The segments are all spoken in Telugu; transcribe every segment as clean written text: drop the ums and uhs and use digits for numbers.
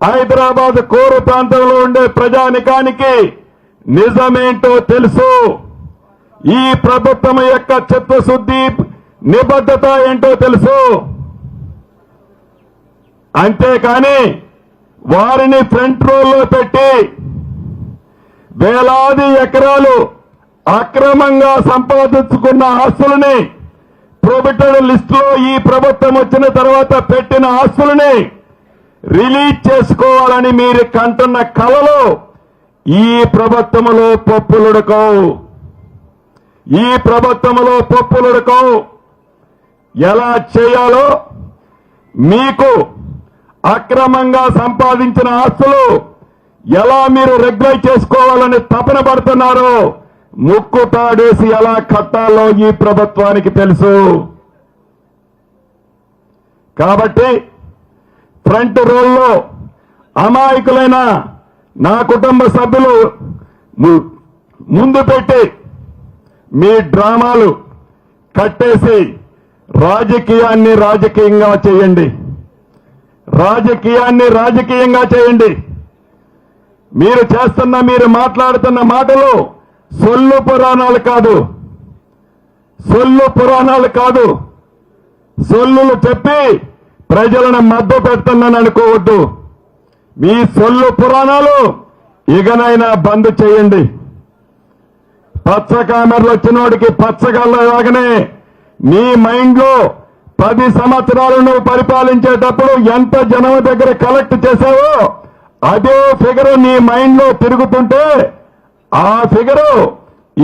హైదరాబాద్ కోరు ప్రాంతంలో ఉండే ప్రజానికానికి నిజమేంటో తెలుసు. ఈ ప్రభుత్వం యొక్క చిత్తశుద్ధి నిబద్ధత ఏంటో తెలుసు. అంతేకాని వారిని ఫ్రంట్ రోల్లో పెట్టి వేలాది ఎకరాలు అక్రమంగా సంపాదించుకున్న ఆస్తులని ప్రొబిటెడ్ లిస్టులో ఈ ప్రభుత్వం వచ్చిన తర్వాత పెట్టిన ఆస్తులని రిలీజ్ చేసుకోవాలని మీరు కంటున్న కలలో ఈ ప్రభుత్వంలో పప్పులుడకవు. ఈ ప్రభుత్వంలో పప్పులుడకవు. ఎలా చేయాలో మీకు అక్రమంగా సంపాదించిన ఆస్తులు ఎలా మీరు రెగ్యులైజ్ చేసుకోవాలని తపన పడుతున్నారో ముక్కు తాడేసి ఎలా కట్టాలో ఈ ప్రభుత్వానికి తెలుసు. కాబట్టి ఫ్రంట్ రోల్లో అమాయకులైన నా కుటుంబ సభ్యులు ముందు పెట్టి మీ డ్రామాలు కట్టేసి రాజకీయాన్ని రాజకీయంగా చేయండి. రాజకీయాన్ని రాజకీయంగా చేయండి. మీరు మాట్లాడుతున్న మాటలు సొల్లు పురాణాలు కాదు. సొల్లు పురాణాలు కాదు. సొల్లులు చెప్పి ప్రజలను మద్దతు పెడుతున్నాను అనుకోవద్దు. మీ సొల్లు పురాణాలు ఇకనైనా బంద్ చేయండి. పచ్చ కామెర్లు వచ్చినోడికి పచ్చగల్లలాగానే నీ మైండ్ లో 10 సంవత్సరాలు నువ్వు పరిపాలించేటప్పుడు ఎంత జనం దగ్గర కలెక్ట్ చేశావో అదే ఫిగరు నీ మైండ్ లో తిరుగుతుంటే ఆ ఫిగరు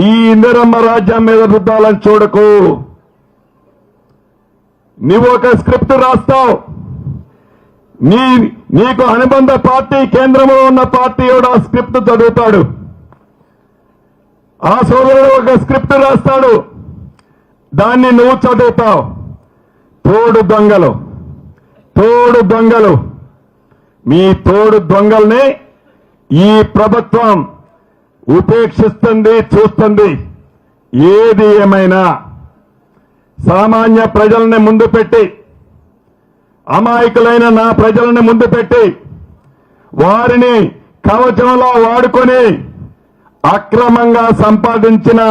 ఈ ఇందిరమ్మ రాజ్యం మీద రుద్దాలని చూడకు. నీవు ఒక స్క్రిప్ట్ రాస్తావు. నీకు అనుబంధ పార్టీ కేంద్రంలో ఉన్న పార్టీ కూడా స్క్రిప్ట్ చదువుతాడు. ఆ సోదరుడు ఒక స్క్రిప్ట్ రాస్తాడు. దాన్ని నువ్వు చదువుతావు. తోడు దొంగలు మీ తోడు దొంగల్ని ఈ ప్రభుత్వం ఉపేక్షిస్తుంది, చూస్తుంది. ఏది ఏమైనా సామాన్య ప్రజల్ని ముందు పెట్టి, అమాయకులైన నా ప్రజల్ని ముందు పెట్టి వారిని కవచంలో వాడుకొని అక్రమంగా సంపాదించిన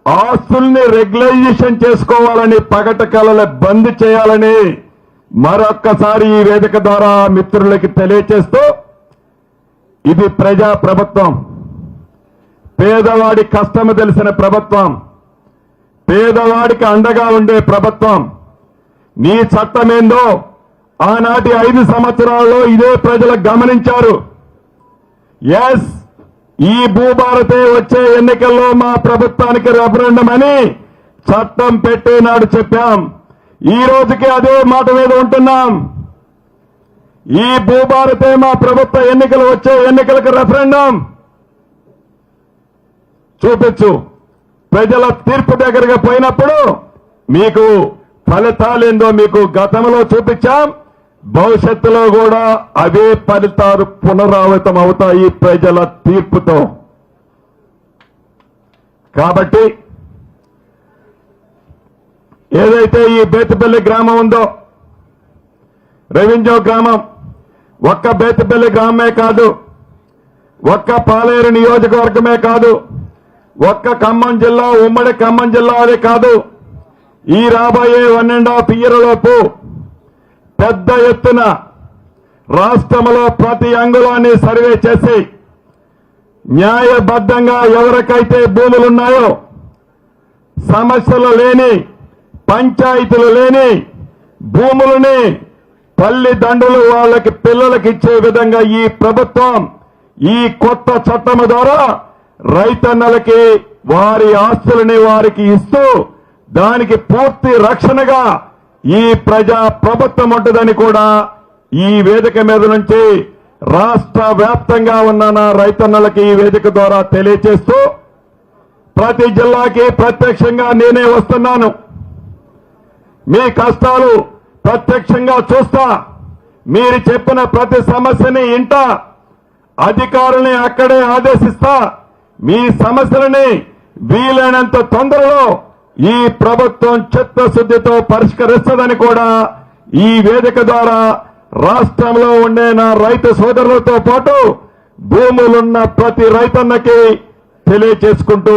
ఆస్తుల్ని రెగ్యులైజేషన్ చేసుకోవాలని పగట కలల బంద్ చేయాలని మరొక్కసారి ఈ వేదిక ద్వారా మిత్రులకి తెలియచేస్తూ, ఇది ప్రజా ప్రభుత్వం. పేదవాడి కష్టము తెలిసిన ప్రభుత్వం. పేదవాడికి అండగా ఉండే ప్రభుత్వం. నీ చట్టమేందో ఆనాటి 5 సంవత్సరాల్లో ఇదే ప్రజలు గమనించారు. ఎస్, ఈ భూభారతే వచ్చే ఎన్నికల్లో మా ప్రభుత్వానికి రెఫరెండం అని చట్టం పెట్టే నాడు చెప్పాం. ఈ రోజుకి అదే మాట మీద ఉంటున్నాం. ఈ భూభారతే మా ప్రభుత్వ ఎన్నికలు వచ్చే ఎన్నికలకు రెఫరెండం చూపించు. ప్రజల తీర్పు దగ్గరగా పోయినప్పుడు మీకు ఫలితాలేందో మీకు గతంలో చూపించాం. భవిష్యత్తులో కూడా అవే ఫలితాలు పునరావృతం అవుతాయి ప్రజల తీర్పుతో. కాబట్టి ఏదైతే ఈ బేతపల్లి గ్రామం ఉందో, రెవెన్యూ గ్రామం, ఒక్క బేతపల్లి గ్రామమే కాదు, ఒక్క పాలేరు నియోజకవర్గమే కాదు, ఒక్క ఖమ్మం జిల్లా, ఉమ్మడి ఖమ్మం జిల్లా అదే కాదు, ఈ రాబోయే 1.5 ఇయర్లోపు పెద్ద ఎత్తున రాష్ట్రంలో ప్రతి అంగుళాన్ని సర్వే చేసి న్యాయబద్ధంగా ఎవరికైతే భూములున్నాయో, సమస్యలు లేని, పంచాయతీలు లేని భూములని తల్లిదండ్రులు వాళ్ళకి పిల్లలకి ఇచ్చే విధంగా ఈ ప్రభుత్వం ఈ కొత్త చట్టం ద్వారా రైతన్నలకి వారి ఆస్తులని వారికి ఇస్తూ దానికి పూర్తి రక్షణగా ఈ ప్రజా ప్రభుత్వం ఉంటుందని కూడా ఈ వేదిక మీద నుంచి రాష్ట్ర వ్యాప్తంగా ఉన్న నా రైతన్నలకి ఈ వేదిక ద్వారా తెలియజేస్తూ, ప్రతి జిల్లాకి ప్రత్యక్షంగా నేనే వస్తున్నాను. మీ కష్టాలు ప్రత్యక్షంగా చూస్తా. మీరు చెప్పిన ప్రతి సమస్యని ఇంటా. అధికారుల్ని అక్కడే ఆదేశిస్తా. మీ సమస్యలని వీలైనంత తొందరలో ఈ ప్రభుత్వం చిత్తశుద్ధితో పరిష్కరిస్తుందని కూడా ఈ వేదిక ద్వారా రాష్ట్రంలో ఉండే నా రైతు సోదరులతో పాటు భూములున్న ప్రతి రైతన్నకి తెలియచేసుకుంటూ